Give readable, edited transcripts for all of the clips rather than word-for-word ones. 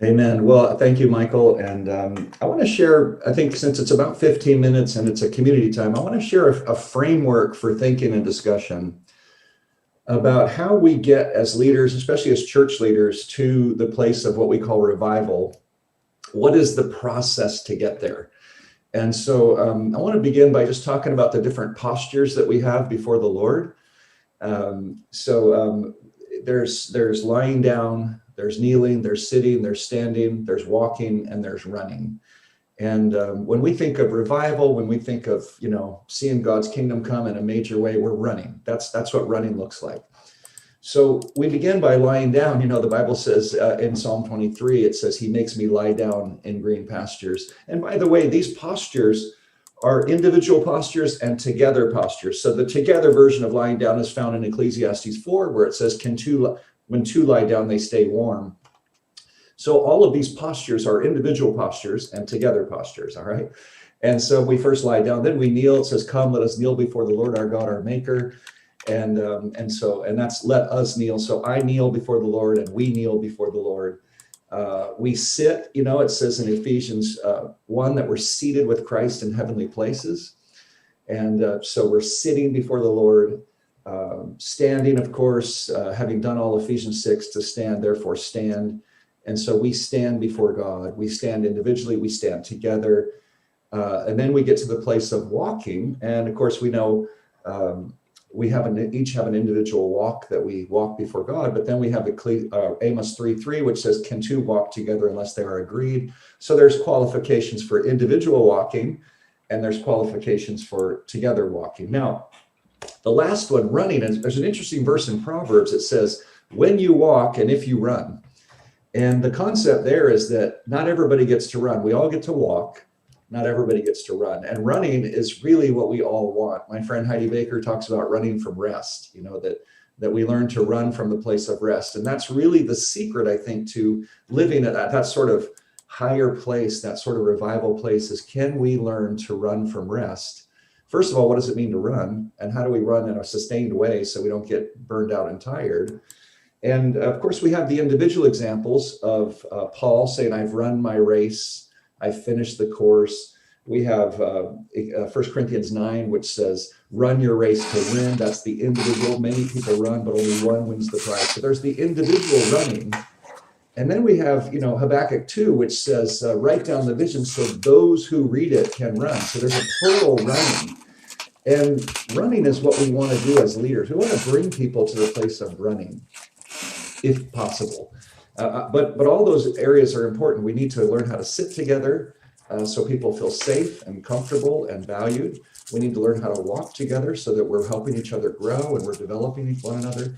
Amen. Well, thank you, Michael. And I want to share, I think since it's about 15 minutes and it's a community time, I want to share a framework for thinking and discussion about how we get as leaders, especially as church leaders, to the place of what we call revival. What is the process to get there? And so I want to begin by just talking about the different postures that we have before the Lord. So there's lying down, there's kneeling, there's sitting, there's standing, there's walking, and there's running. And when we think of revival, when we think of seeing God's kingdom come in a major way, we're running. That's what running looks like. So we begin by lying down. The Bible says in Psalm 23, it says, He makes me lie down in green pastures. And by the way, these postures are individual postures and together postures. So the together version of lying down is found in Ecclesiastes 4, where it says, when two lie down, they stay warm. So all of these postures are individual postures and together postures, all right? And so we first lie down, then we kneel. It says, come, let us kneel before the Lord our God, our maker. And that's let us kneel. So I kneel before the Lord and we kneel before the Lord. We sit, it says in Ephesians 1 that we're seated with Christ in heavenly places. And so we're sitting before the Lord, standing, of course, having done all Ephesians 6 to stand, therefore stand. And so we stand before God. We stand individually, we stand together. And then we get to the place of walking. And of course, we know we each have an individual walk that we walk before God, but then we have Amos 3:3, which says, can two walk together unless they are agreed? So there's qualifications for individual walking, and there's qualifications for together walking. Now, the last one, running, and there's an interesting verse in Proverbs that says, when you walk and if you run. And the concept there is that not everybody gets to run. We all get to walk. Not everybody gets to run. And running is really what we all want. My friend Heidi Baker talks about running from rest, that we learn to run from the place of rest. And that's really the secret, I think, to living at that sort of higher place, that sort of revival place, is can we learn to run from rest? First of all, what does it mean to run? And how do we run in a sustained way so we don't get burned out and tired? And of course, we have the individual examples of Paul saying, I've run my race. I finished the course. We have 1 Corinthians 9, which says, run your race to win. That's the individual. Many people run, but only one wins the prize. So there's the individual running. And then we have, Habakkuk 2, which says, write down the vision so those who read it can run. So there's a plural running. And running is what we want to do as leaders. We want to bring people to the place of running, if possible. But all those areas are important. We need to learn how to sit together so people feel safe and comfortable and valued. We need to learn how to walk together so that we're helping each other grow and we're developing one another.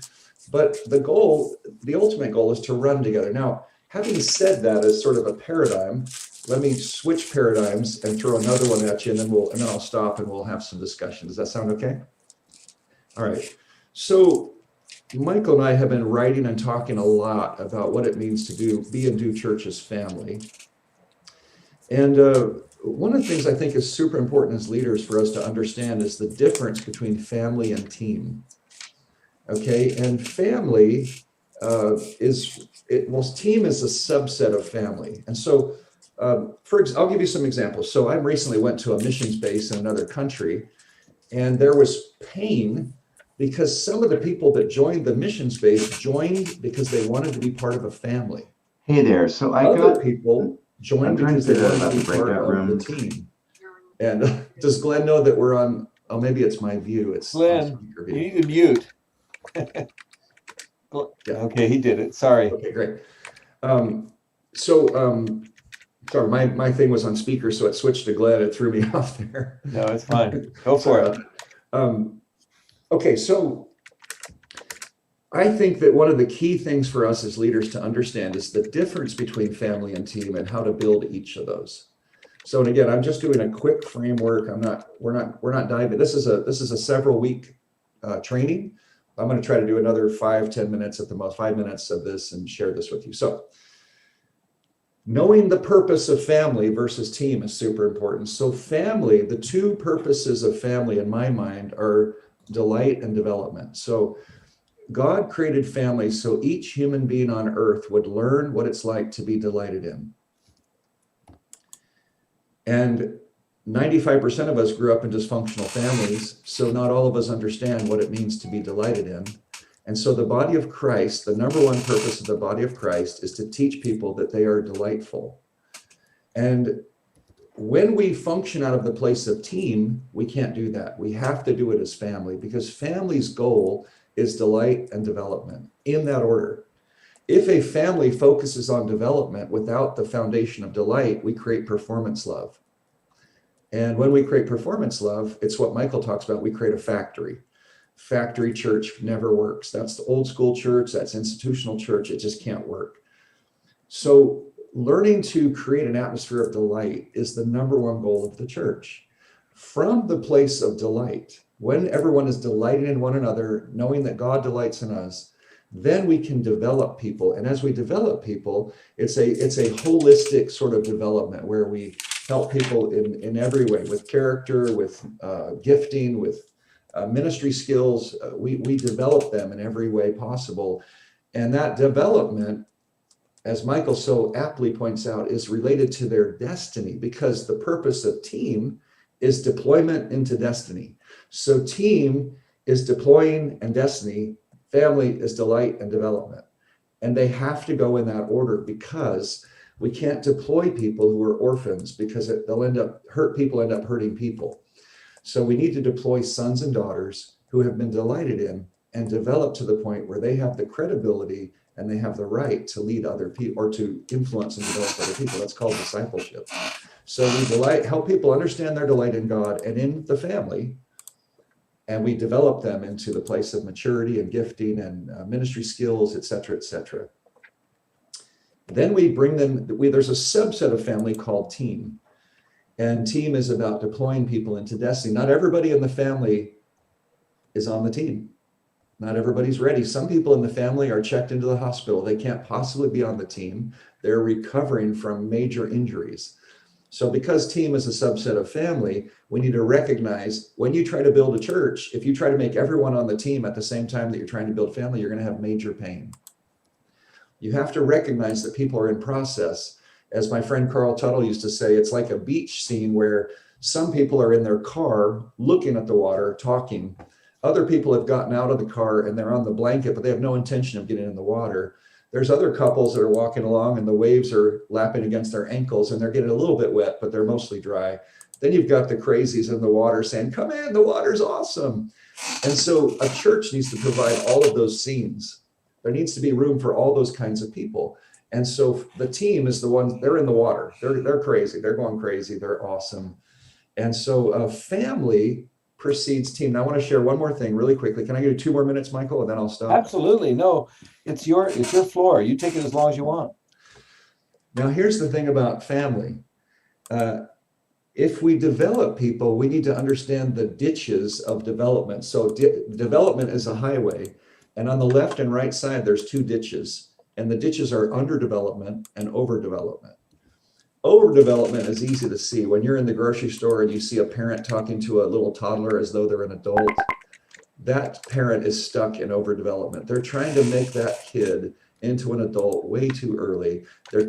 But the ultimate goal is to run together. Now, having said that as sort of a paradigm, let me switch paradigms and throw another one at you, and then I'll stop and we'll have some discussion. Does that sound okay? All right. So Michael and I have been writing and talking a lot about what it means to be and do church as family. And one of the things I think is super important as leaders for us to understand is the difference between family and team. Okay, and family team is a subset of family. And so, I'll give you some examples. So I recently went to a missions base in another country, and there was pain because some of the people that joined the missions base joined because they wanted to be part of a family. Hey there. So other people joined because they wanted to be part of the team. And does Glenn know that we're on? Oh, maybe it's my view. It's Glenn. You need to mute. Yeah. Okay, he did it. Sorry. Okay, great. Sorry, my thing was on speaker, so it switched to Glenn. It threw me off there. No, it's fine. Go for it. Okay, so I think that one of the key things for us as leaders to understand is the difference between family and team and how to build each of those. So, and again, I'm just doing a quick framework. We're not diving. This is a several week training. I'm going to try to do another 5-10 minutes at the most, 5 minutes of this and share this with you. So knowing the purpose of family versus team is super important. So family, the two purposes of family in my mind are delight and development. So God created family so each human being on earth would learn what it's like to be delighted in. And 95% of us grew up in dysfunctional families, so not all of us understand what it means to be delighted in. And so the body of Christ, the number one purpose of the body of Christ is to teach people that they are delightful. And when we function out of the place of team, we can't do that. We have to do it as family, because family's goal is delight and development in that order. If a family focuses on development without the foundation of delight, we create performance love. And when we create performance love, it's what Michael talks about. We create a factory. Factory church never works. That's the old school church. That's institutional church. It just can't work. So learning to create an atmosphere of delight is the number one goal of the church. From the place of delight, when everyone is delighting in one another, knowing that God delights in us, then we can develop people. And as we develop people, it's a holistic sort of development where we help people in every way, with character, with gifting, with ministry skills. We develop them in every way possible. And that development, as Michael so aptly points out, is related to their destiny, because the purpose of team is deployment into destiny. So team is deploying and destiny, family is delight and development. And they have to go in that order, because we can't deploy people who are orphans, because people end up hurting people. So we need to deploy sons and daughters who have been delighted in and develop to the point where they have the credibility and they have the right to lead other people, or to influence and develop other people. That's called discipleship. So we help people understand their delight in God and in the family, and we develop them into the place of maturity and gifting and ministry skills, et cetera, et cetera. Then we bring them, there's a subset of family called team. And team is about deploying people into destiny. Not everybody in the family is on the team. Not everybody's ready. Some people in the family are checked into the hospital. They can't possibly be on the team. They're recovering from major injuries. So because team is a subset of family, we need to recognize, when you try to build a church, if you try to make everyone on the team at the same time that you're trying to build family, you're going to have major pain. You have to recognize that people are in process. As my friend Carl Tuttle used to say, it's like a beach scene where some people are in their car looking at the water, talking. Other people have gotten out of the car and they're on the blanket, but they have no intention of getting in the water. There's other couples that are walking along and the waves are lapping against their ankles and they're getting a little bit wet, but they're mostly dry. Then you've got the crazies in the water saying, come in, the water's awesome. And so a church needs to provide all of those scenes. There needs to be room for all those kinds of people. And so the team is the one, they're in the water. They're crazy. They're going crazy. They're awesome. And so a family precedes team. Now I want to share one more thing really quickly. Can I give you 2 more minutes, Michael, and then I'll stop? Absolutely. No, it's your floor. You take it as long as you want. Now, here's the thing about family. If we develop people, we need to understand the ditches of development. So development is a highway, and on the left and right side, there's 2 ditches. And the ditches are underdevelopment and overdevelopment. Overdevelopment is easy to see. When you're in the grocery store and you see a parent talking to a little toddler as though they're an adult, that parent is stuck in overdevelopment. They're trying to make that kid into an adult way too early. They're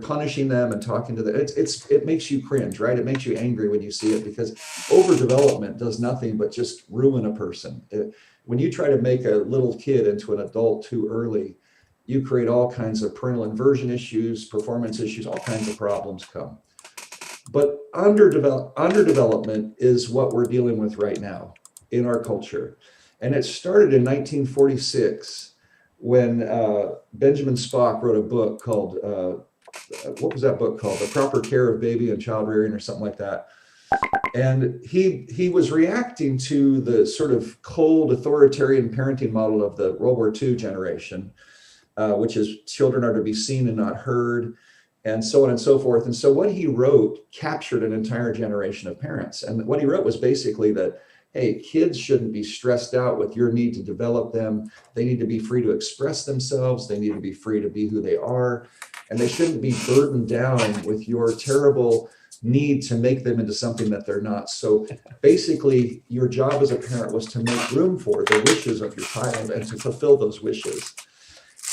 punishing them and talking to them. It makes you cringe, right? It makes you angry when you see it, because overdevelopment does nothing but just ruin a person. When you try to make a little kid into an adult too early, you create all kinds of parental inversion issues, performance issues, all kinds of problems come. But underdevelopment is what we're dealing with right now in our culture. And it started in 1946 when Benjamin Spock wrote a book called, what was that book called? The Proper Care of Baby and Child Rearing, or something like that. And he was reacting to the sort of cold authoritarian parenting model of the World War II generation, which is children are to be seen and not heard, and so on and so forth. And so what he wrote captured an entire generation of parents. And what he wrote was basically that, hey, kids shouldn't be stressed out with your need to develop them. They need to be free to express themselves. They need to be free to be who they are. And they shouldn't be burdened down with your terrible need to make them into something that they're not. So basically, your job as a parent was to make room for the wishes of your child and to fulfill those wishes.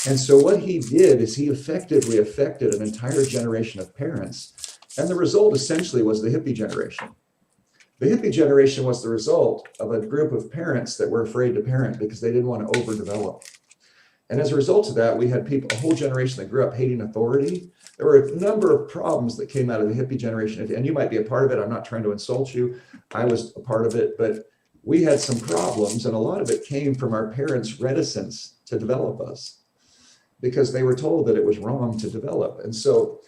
And so what he did is he effectively affected an entire generation of parents. And the result essentially was the hippie generation. The hippie generation was the result of a group of parents that were afraid to parent because they didn't want to overdevelop. And as a result of that, we had people, a whole generation that grew up hating authority. There were a number of problems that came out of the hippie generation. And you might be a part of it. I'm not trying to insult you. I was a part of it, but we had some problems. And a lot of it came from our parents' reticence to develop us because they were told that it was wrong to develop. And so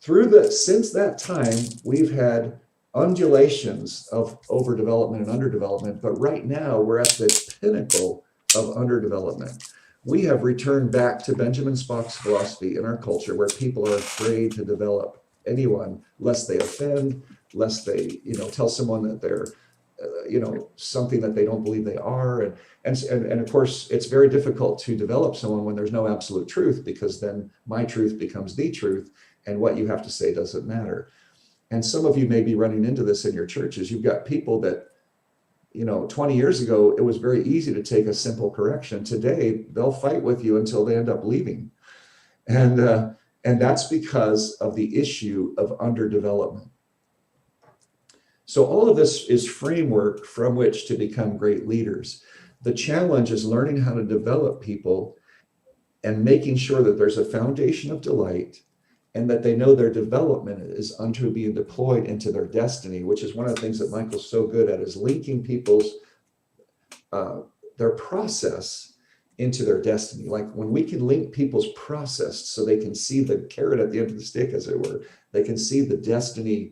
since that time, we've had undulations of overdevelopment and underdevelopment, but right now we're at the pinnacle of underdevelopment. We have returned back to Benjamin Spock's philosophy in our culture where people are afraid to develop anyone lest they offend, lest they, tell someone that they're, something that they don't believe they are. And of course, it's very difficult to develop someone when there's no absolute truth, because then my truth becomes the truth and what you have to say doesn't matter. And some of you may be running into this in your churches. You've got people that, 20 years ago, it was very easy to take a simple correction. Today, they'll fight with you until they end up leaving. And that's because of the issue of underdevelopment. So all of this is framework from which to become great leaders. The challenge is learning how to develop people and making sure that there's a foundation of delight and that they know their development is unto being deployed into their destiny, which is one of the things that Michael's so good at, is linking people's, their process into their destiny. Like when we can link people's process so they can see the carrot at the end of the stick, as it were, they can see the destiny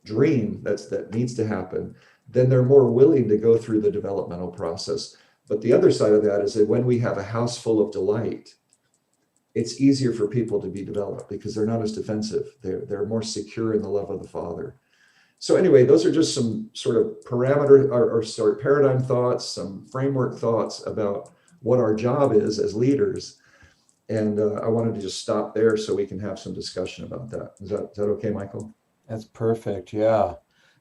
dream that needs to happen, then they're more willing to go through the developmental process. But the other side of that is that when we have a house full of delight, it's easier for people to be developed because they're not as defensive. They're more secure in the love of the Father. So anyway, those are just some sort of paradigm thoughts, some framework thoughts about what our job is as leaders. And I wanted to just stop there so we can have some discussion about that. Is that okay, Michael? That's perfect. Yeah. I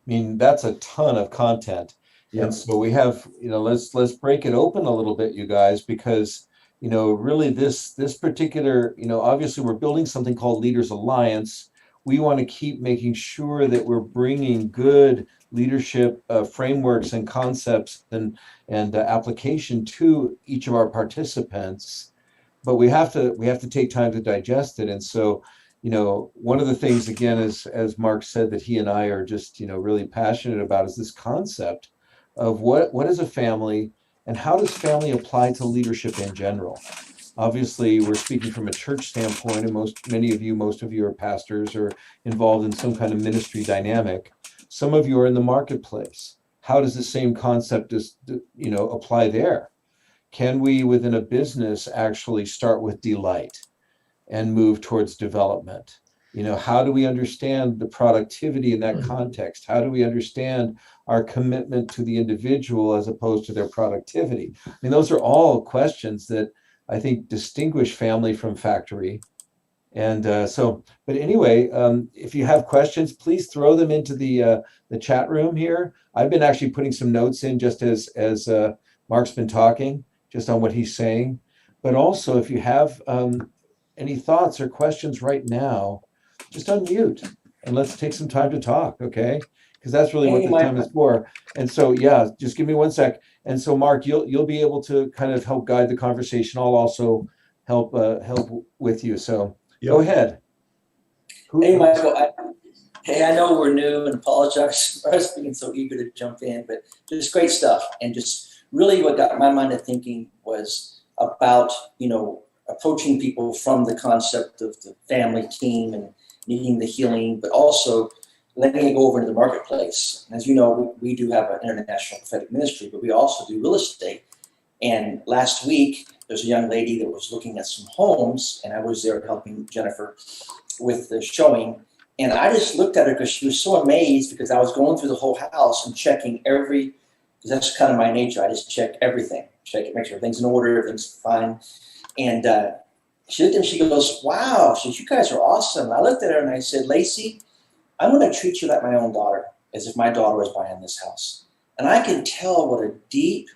mean, that's a ton of content. Yeah. And so we have, let's break it open a little bit, you guys, because really this particular, obviously we're building something called Leaders Alliance. We want to keep making sure that we're bringing good leadership frameworks and concepts and application to each of our participants, but we have to take time to digest it. And so, one of the things, again, as Mark said, that he and I are just, really passionate about is this concept of what is a family. And how does family apply to leadership in general? Obviously, we're speaking from a church standpoint, and most of you are pastors or involved in some kind of ministry dynamic. Some of you are in the marketplace. How does the same concept apply there? Can we, within a business, actually start with delight and move towards development? How do we understand the productivity in that context? How do we understand our commitment to the individual as opposed to their productivity? I mean, those are all questions that I think distinguish family from factory. And but anyway, if you have questions, please throw them into the chat room here. I've been actually putting some notes in just as Mark's been talking, just on what he's saying. But also, if you have any thoughts or questions right now, just unmute and let's take some time to talk, okay? Because that's really what the time is for. And so, yeah, just give me 1 sec. And so, Mark, you'll be able to kind of help guide the conversation. I'll also help with you. So, Go ahead. Hey, Michael. I know we're new, and apologize for us being so eager to jump in, but just great stuff. And just really what got my mind to thinking was about, approaching people from the concept of the family team and needing the healing, but also letting it go over into the marketplace. And as you know, we do have an international prophetic ministry, but we also do real estate. And last week, there's a young lady that was looking at some homes, and I was there helping Jennifer with the showing. And I just looked at her because she was so amazed, because I was going through the whole house and checking because that's kind of my nature. I just check everything, check it, make sure everything's in order, everything's fine. And she looked at me, she goes, wow, she said, you guys are awesome. I looked at her and I said, Lacey, I'm going to treat you like my own daughter, as if my daughter was buying this house. And I can tell what a deep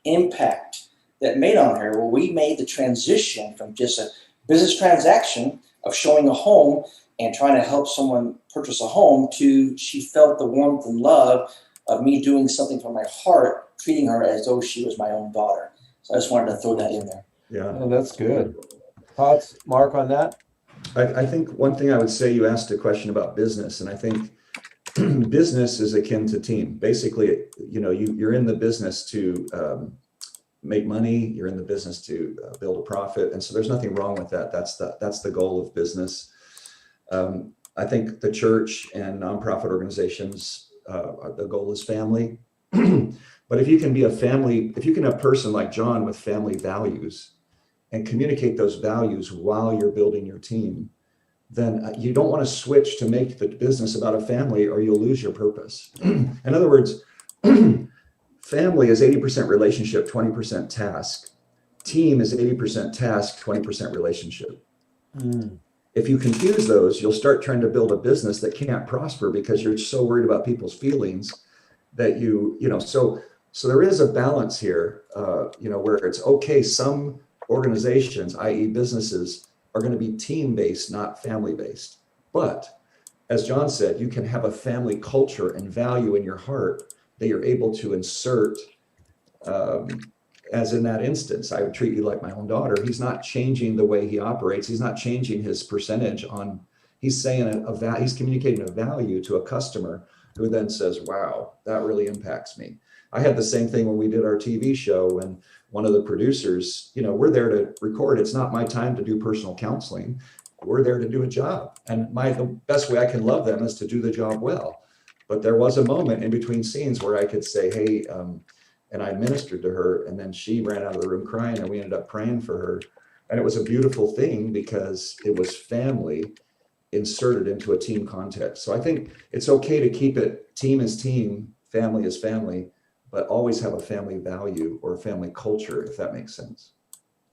impact that made on her. Well, we made the transition from just a business transaction of showing a home and trying to help someone purchase a home to she felt the warmth and love of me doing something from my heart, treating her as though she was my own daughter. So I just wanted to throw that in there. Yeah. Oh, that's good. Thoughts, Mark, on that? I think one thing I would say, you asked a question about business, and I think business is akin to team. Basically, you're in the business to make money. You're in the business to build a profit, and so there's nothing wrong with that. That's the goal of business. I think the church and nonprofit organizations, the goal is family. But if you can have a person like John with family values and communicate those values while you're building your team, then you don't want to switch to make the business about a family, or you'll lose your purpose. In other words, family is 80% relationship, 20% task. Team is 80% task, 20% relationship. If you confuse those, you'll start trying to build a business that can't prosper because you're so worried about people's feelings that so there is a balance here, where it's okay. Some organizations, i.e. businesses, are going to be team-based, not family-based. But as John said, you can have a family culture and value in your heart that you're able to insert, as in that instance, I would treat you like my own daughter. He's not changing the way he operates. He's not changing his percentage on, he's saying he's communicating a value to a customer who then says, wow, that really impacts me. I had the same thing when we did our TV show, when one of the producers, we're there to record. It's not my time to do personal counseling. We're there to do a job. And the best way I can love them is to do the job well. But there was a moment in between scenes where I could say, hey, and I ministered to her, and then she ran out of the room crying, and we ended up praying for her. And it was a beautiful thing because it was family inserted into a team context. So I think it's okay to keep it team is team, family is family, but always have a family value or a family culture, if that makes sense.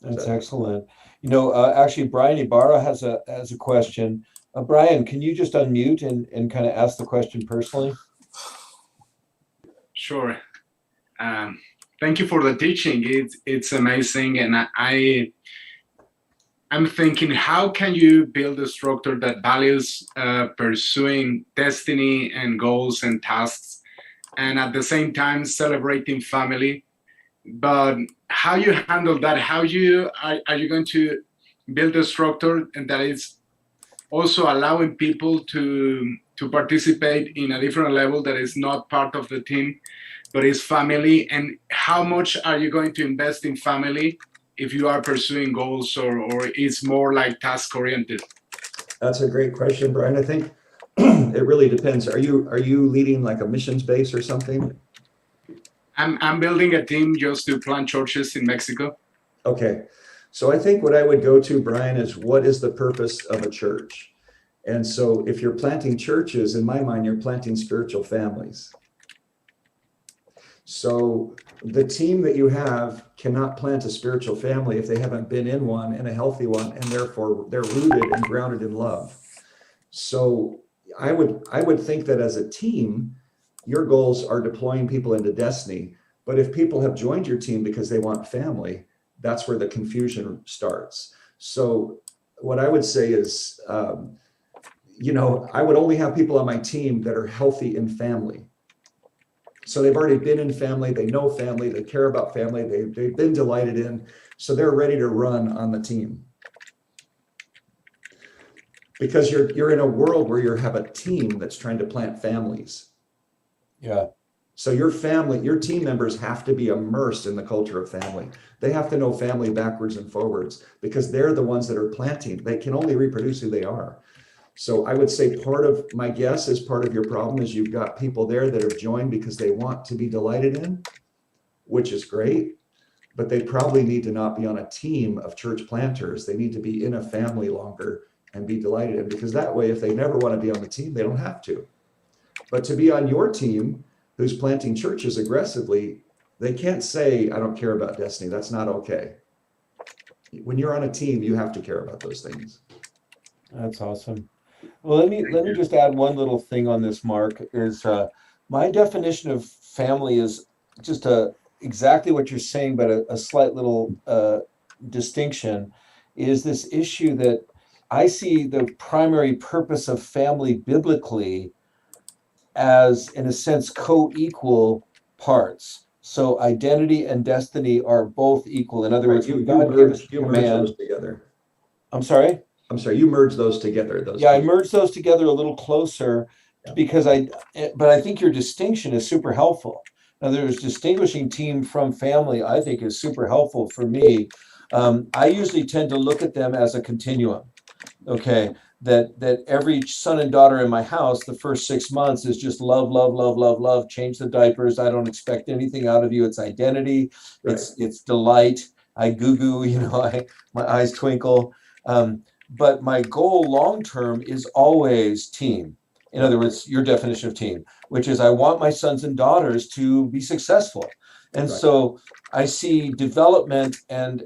That's excellent. Actually, Brian Ibarra has a question. Brian, can you just unmute and kind of ask the question personally? Sure. Thank you for the teaching. It's amazing, and I'm thinking, how can you build a structure that values pursuing destiny and goals and tasks, and at the same time celebrating family? But how you handle that? How are you going to build a structure that is also allowing people to participate in a different level that is not part of the team, but is family? And how much are you going to invest in family if you are pursuing goals, or it's more like task oriented? That's a great question, Brian. I think it really depends. Are you leading like a missions base or something? I'm building a team just to plant churches in Mexico. Okay. So I think what I would go to, Brian, is what is the purpose of a church? And so if you're planting churches, in my mind, you're planting spiritual families. So the team that you have cannot plant a spiritual family if they haven't been in one, and a healthy one, and therefore they're rooted and grounded in love. So I would think that as a team, your goals are deploying people into destiny. But if people have joined your team because they want family, that's where the confusion starts. So what I would say is, I would only have people on my team that are healthy in family. So they've already been in family, they know family, they care about family, they've been delighted in, so they're ready to run on the team. Because you're in a world where you have a team that's trying to plant families. Yeah. So your team members have to be immersed in the culture of family. They have to know family backwards and forwards, because they're the ones that are planting. They can only reproduce who they are. So I would say part of my guess is part of your problem is you've got people there that have joined because they want to be delighted in, which is great, but they probably need to not be on a team of church planters. They need to be in a family longer and be delighted in, because that way, if they never want to be on the team, they don't have to. But to be on your team, who's planting churches aggressively, they can't say, I don't care about destiny. That's not okay. When you're on a team, you have to care about those things. That's awesome. Well, let me just add one little thing on this, Mark, is my definition of family is just exactly what you're saying, but a slight little distinction is this issue that I see the primary purpose of family biblically as, in a sense, co-equal parts. So identity and destiny are both equal. In other words, You God gave us merge command. those together. I'm sorry? I'm sorry, you merge those together. Yeah, I merged those together a little closer because but I think your distinction is super helpful. Now, there's distinguishing team from family, I think is super helpful for me. I usually tend to look at them as a continuum. Okay, that every son and daughter in my house, the first 6 months is just love, love, love, love, love. Change the diapers. I don't expect anything out of you. It's identity. Right. It's delight. I goo goo. My eyes twinkle. But my goal long term is always team. In other words, your definition of team, which is I want my sons and daughters to be successful. And Right. so I see development and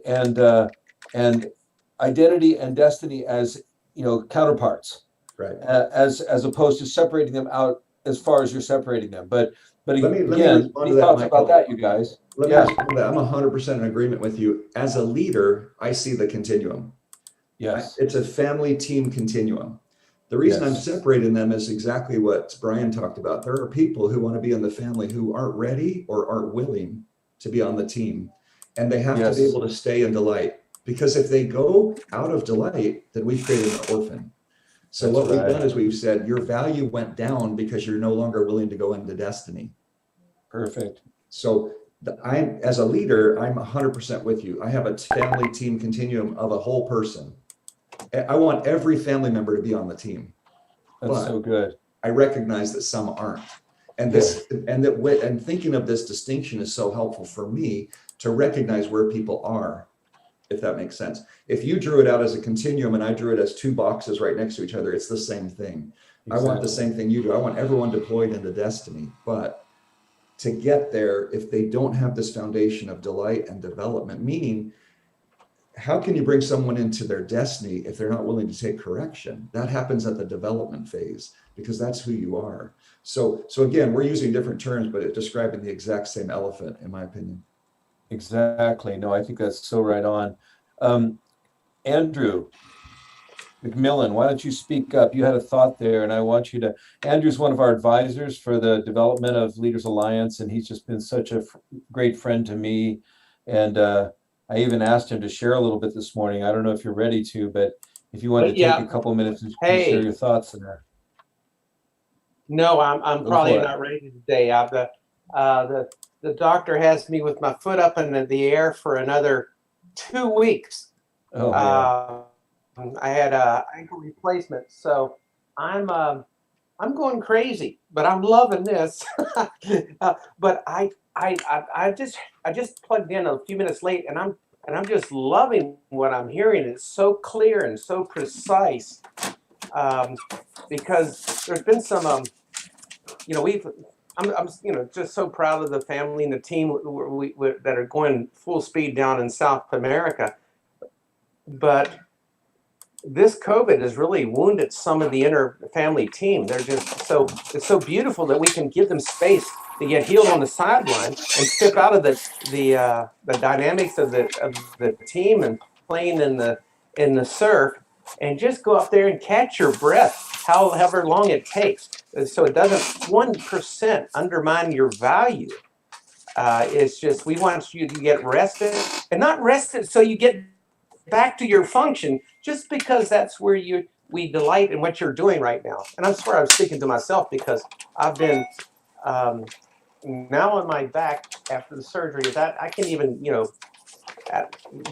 identity and destiny as counterparts, Right. as opposed to separating them out as far as you're separating them. But Let me again, respond any to that, thoughts Michael. about that, you guys? Let me Yeah. respond to that. I'm 100% in agreement with you. As a leader, I see the continuum. Yes. It's a family team continuum. The reason I'm Yes. separating them is exactly what Brian talked about. There are people who want to be in the family who aren't ready or aren't willing to be on the team. And they have to be Yes. able to stay in delight. Because if they go out of delight, then we've created an orphan. So That's what we've right. done is we've said your value went down because you're no longer willing to go into destiny. Perfect. So as a leader, I'm 100% with you. I have a family team continuum of a whole person. I want every family member to be on the team. That's But so good. I recognize that some aren't. And and thinking of this distinction is so helpful for me to recognize where people are, if that makes sense. If you drew it out as a continuum and I drew it as two boxes right next to each other, it's the same thing. Exactly. I want the same thing you do. I want everyone deployed into destiny. But to get there, if they don't have this foundation of delight and development, meaning how can you bring someone into their destiny if they're not willing to take correction? That happens at the development phase because that's who you are. So again, we're using different terms, but it's describing the exact same elephant, in my opinion. Exactly. No, I think that's so right on. Andrew McMillan, why don't you speak up? You had a thought there, and I want you to. Andrew's one of our advisors for the development of Leaders Alliance, and he's just been such a great friend to me. And I even asked him to share a little bit this morning. I don't know if you're ready to, but if you want to take a couple minutes and share your thoughts there. No, I'm probably not ready today. The doctor has me with my foot up in the air for another 2 weeks. Oh, yeah. I had a ankle replacement, so I'm going crazy, but I'm loving this. But I just plugged in a few minutes late, and I'm just loving what I'm hearing. It's so clear and so precise, because there's been some I'm just so proud of the family and the team that are going full speed down in South America. But this COVID has really wounded some of the inner family team. They're just it's so beautiful that we can give them space to get healed on the sideline and step out of the dynamics of the team and playing in the surf and just go up there and catch your breath, however long it takes. So it doesn't 1% undermine your value. It's just we want you to get rested, and not rested so you get back to your function just because that's where we delight in what you're doing right now. And I swear I'm speaking to myself because I've been now on my back after the surgery that I can't even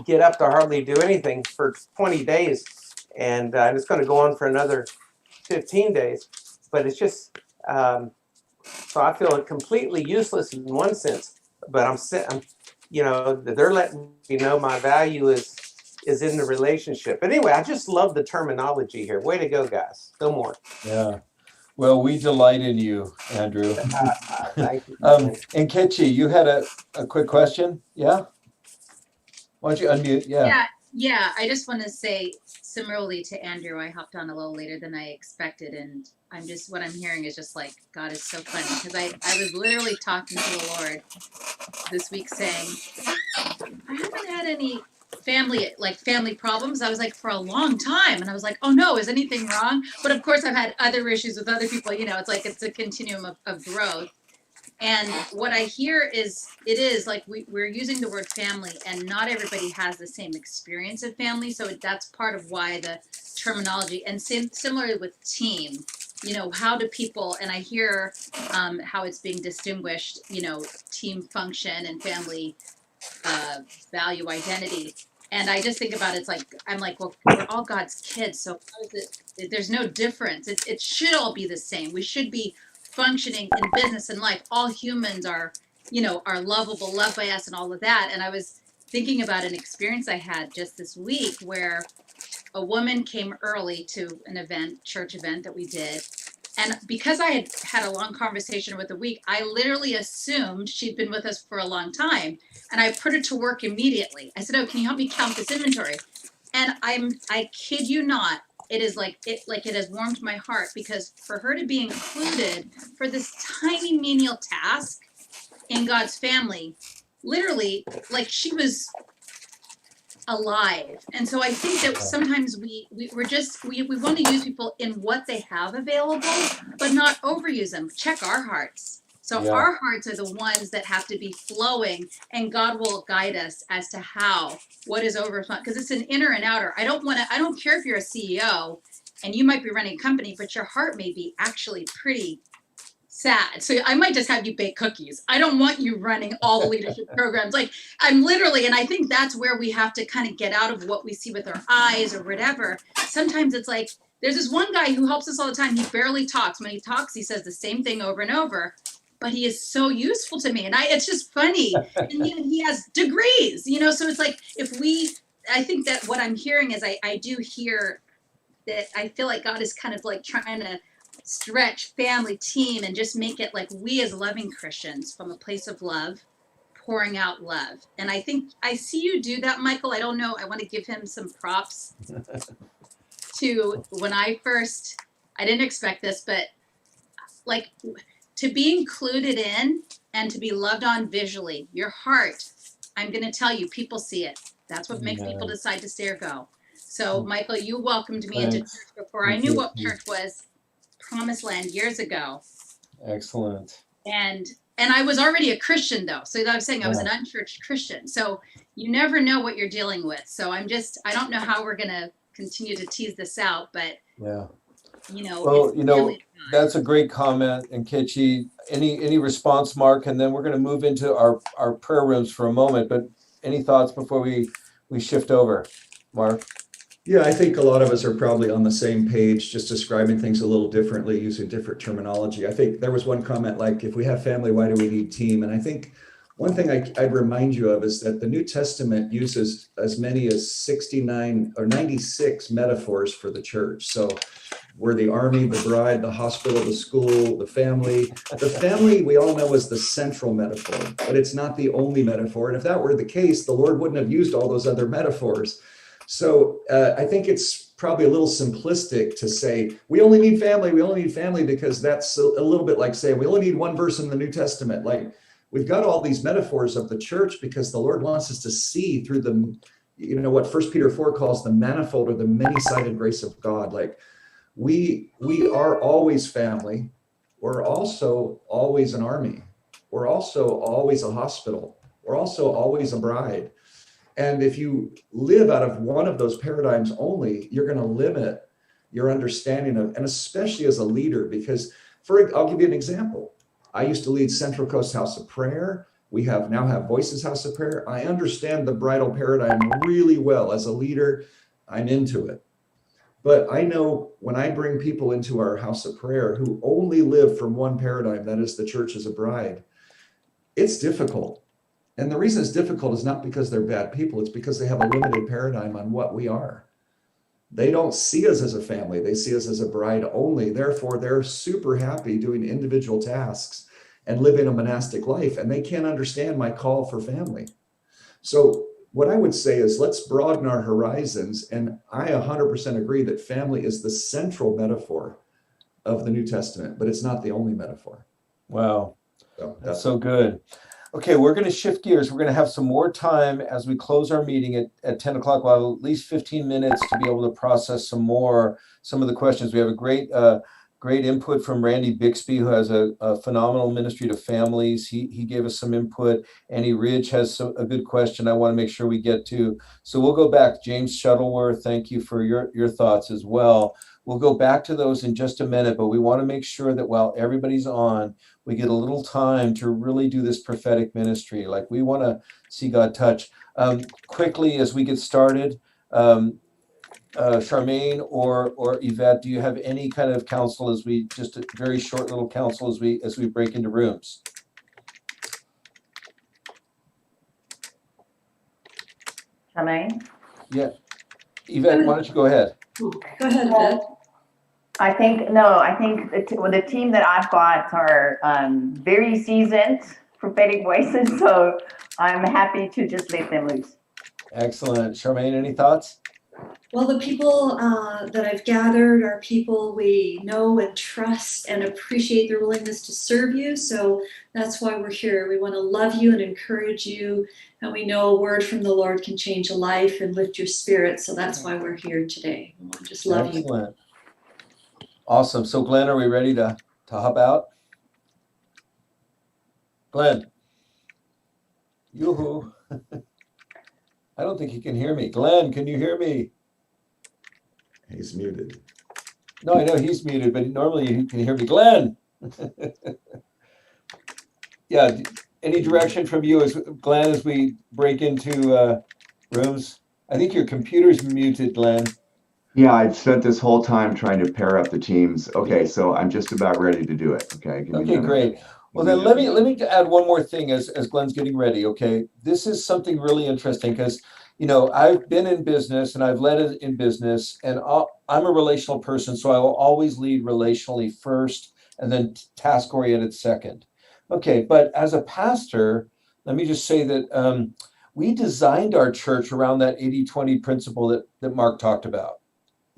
get up to hardly do anything for 20 days, and it's going to go on for another 15 days. But it's just so I feel completely useless in one sense, but I'm they're letting me know my value is in the relationship. But anyway, I just love the terminology here. Way to go, guys. No more. Yeah. Well, we delight in you, Andrew. Thank you. And Ketchy, you had a quick question? Yeah? Why don't you unmute? Yeah. Yeah, I just want to say similarly to Andrew, I hopped on a little later than I expected, and what I'm hearing is just like God is so funny, because I was literally talking to the Lord this week saying, I haven't had any family problems. I was like, for a long time, and I was like, oh no, is anything wrong? But of course I've had other issues with other people, it's like it's a continuum of growth. And what I hear is, it is like we're using the word family, and not everybody has the same experience of family. So that's part of why the terminology, and similarly with team, how do people, and I hear how it's being distinguished, team function and family value identity. And I just think about it, it's like, I'm like, well, we're all God's kids. So how is there's no difference. It should all be the same. We should be functioning in business and life. All humans are, are lovable, loved by us and all of that. And I was thinking about an experience I had just this week where a woman came early to an church event that we did. And because I had a long conversation with a week, I literally assumed she'd been with us for a long time. And I put her to work immediately. I said, oh, can you help me count this inventory? And I kid you not, it has warmed my heart, because for her to be included for this tiny menial task in God's family, literally, like she was alive. And so I think that sometimes we want to use people in what they have available, but not overuse them. Check our hearts. So our hearts are the ones that have to be flowing, and God will guide us as to what is overflowing, because it's an inner and outer. I don't care if you're a CEO and you might be running a company, but your heart may be actually pretty sad. So I might just have you bake cookies. I don't want you running all the leadership programs. Like, I'm literally, and I think that's where we have to kind of get out of what we see with our eyes or whatever. Sometimes it's like, there's this one guy who helps us all the time. He barely talks. When he talks, he says the same thing over and over, but he is so useful to me. And it's just funny. And he has degrees, so it's like, I think that what I'm hearing is I do hear that I feel like God is kind of like trying to stretch family, team, and just make it like we as loving Christians from a place of love, pouring out love. And I think I see you do that, Michael. I don't know. I want to give him some props to when I didn't expect this, but like to be included in and to be loved on visually, your heart, I'm going to tell you, people see it. That's what makes people decide to stay or go. So Michael, you welcomed me into church before I knew what church was. Promised Land years ago. Excellent. And I was already a Christian though. So I was saying I was an unchurched Christian. So you never know what you're dealing with. So I don't know how we're going to continue to tease this out, but that's a great comment. And Kitchi, any response, Mark? And then we're going to move into our prayer rooms for a moment, but any thoughts before we shift over, Mark? Yeah, I think a lot of us are probably on the same page, just describing things a little differently, using different terminology. I think there was one comment like, if we have family, why do we need team? And I think one thing I'd remind you of is that the New Testament uses as many as 69 or 96 metaphors for the church. So we're the army, the bride, the hospital, the school, the family. The family, we all know, is the central metaphor, but it's not the only metaphor. And if that were the case, the Lord wouldn't have used all those other metaphors. So I think it's probably a little simplistic to say, we only need family, because that's a little bit like saying we only need one verse in the New Testament. Like, we've got all these metaphors of the church because the Lord wants us to see through the, what 1 Peter 4 calls the manifold or the many-sided grace of God. Like, we are always family. We're also always an army. We're also always a hospital. We're also always a bride. And if you live out of one of those paradigms only, you're going to limit your understanding of, and especially as a leader, because I'll give you an example. I used to lead Central Coast House of Prayer. We now have Voices House of Prayer. I understand the bridal paradigm really well. As a leader, I'm into it. But I know when I bring people into our house of prayer who only live from one paradigm, that is the church as a bride, it's difficult. And the reason it's difficult is not because they're bad people. It's because they have a limited paradigm on what we are. They don't see us as a family. They see us as a bride only. Therefore, they're super happy doing individual tasks and living a monastic life. And they can't understand my call for family. So what I would say is let's broaden our horizons. And I 100% agree that family is the central metaphor of the New Testament, but it's not the only metaphor. Wow. So That's so good. Okay, we're going to shift gears. We're going to have some more time as we close our meeting at 10 o'clock. We'll have at least 15 minutes to be able to process some of the questions. We have a great input from Randy Bixby, who has a phenomenal ministry to families. He gave us some input. Annie Ridge has a good question I want to make sure we get to. So we'll go back. James Shuttleworth, thank you for your thoughts as well. We'll go back to those in just a minute, but we want to make sure that while everybody's on, we get a little time to really do this prophetic ministry. Like, we want to see God touch. Quickly, as we get started, Charmaine or Yvette, do you have any kind of counsel just a very short little counsel as we break into rooms? Charmaine? Yeah. Yvette, why don't you go ahead? Go ahead, Yvette. I think the team that I've got are very seasoned prophetic voices, so I'm happy to just let them loose. Excellent. Charmaine, any thoughts? Well, the people that I've gathered are people we know and trust and appreciate their willingness to serve you. So that's why we're here. We want to love you and encourage you. And we know a word from the Lord can change a life and lift your spirit. So that's why we're here today. We want to just love you. Excellent. Awesome. So Glenn, are we ready to hop out? Glenn. Yoo-hoo. I don't think he can hear me. Glenn, can you hear me? he's muted. No, I know he's muted, but normally you can hear me. Glenn. Yeah. Any direction from you, Glenn, as we break into rooms? I think your computer's muted, Glenn. Yeah, I've spent this whole time trying to pair up the teams. Okay, so I'm just about ready to do it. Okay. Okay, great. Well, then let me add one more thing as Glenn's getting ready. Okay, this is something really interesting because, I've been in business and I've led in business, and I'm a relational person, so I will always lead relationally first and then task oriented second. Okay, but as a pastor, let me just say that we designed our church around that 80-20 principle that Mark talked about.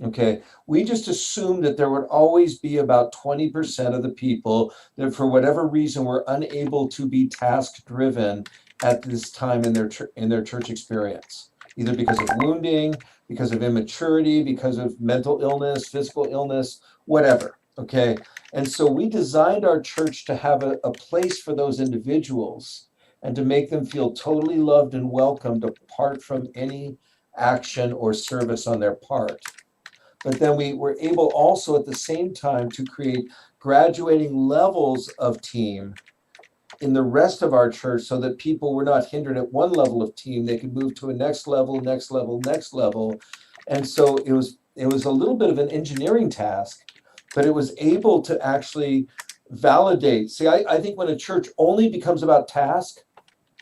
Okay, we just assumed that there would always be about 20% of the people that, for whatever reason, were unable to be task driven at this time in their church experience, either because of wounding, because of immaturity, because of mental illness, physical illness, whatever. Okay, and so we designed our church to have a place for those individuals and to make them feel totally loved and welcomed apart from any action or service on their part. But then we were able also at the same time to create graduating levels of team in the rest of our church so that people were not hindered at one level of team. They could move to a next level, next level, next level. And so it was a little bit of an engineering task, but it was able to actually validate. See, I think when a church only becomes about task,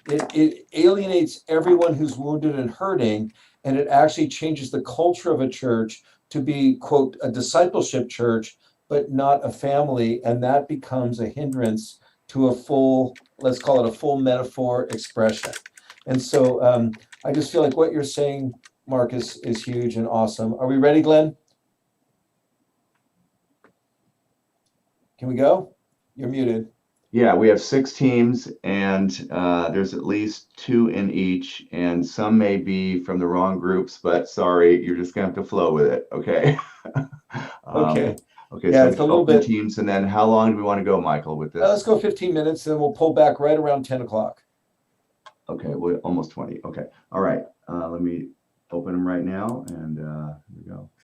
it alienates everyone who's wounded and hurting, and it actually changes the culture of a church to be, quote, a discipleship church, but not a family. And that becomes a hindrance to a full, let's call it a full metaphor expression. And so I just feel like what you're saying, Mark, is huge and awesome. Are we ready, Glenn? Can we go? You're muted. Yeah, we have 6 teams, and there's at least 2 in each, and some may be from the wrong groups, but sorry, you're just gonna have to flow with it, okay? Okay. Okay, Yeah, so it's a little bit. teams, and then how long do we want to go, Michael, with this? Let's go 15 minutes, and we'll pull back right around 10 o'clock. Okay, we're almost 20. Okay, all right. Let me open them right now, and here we go.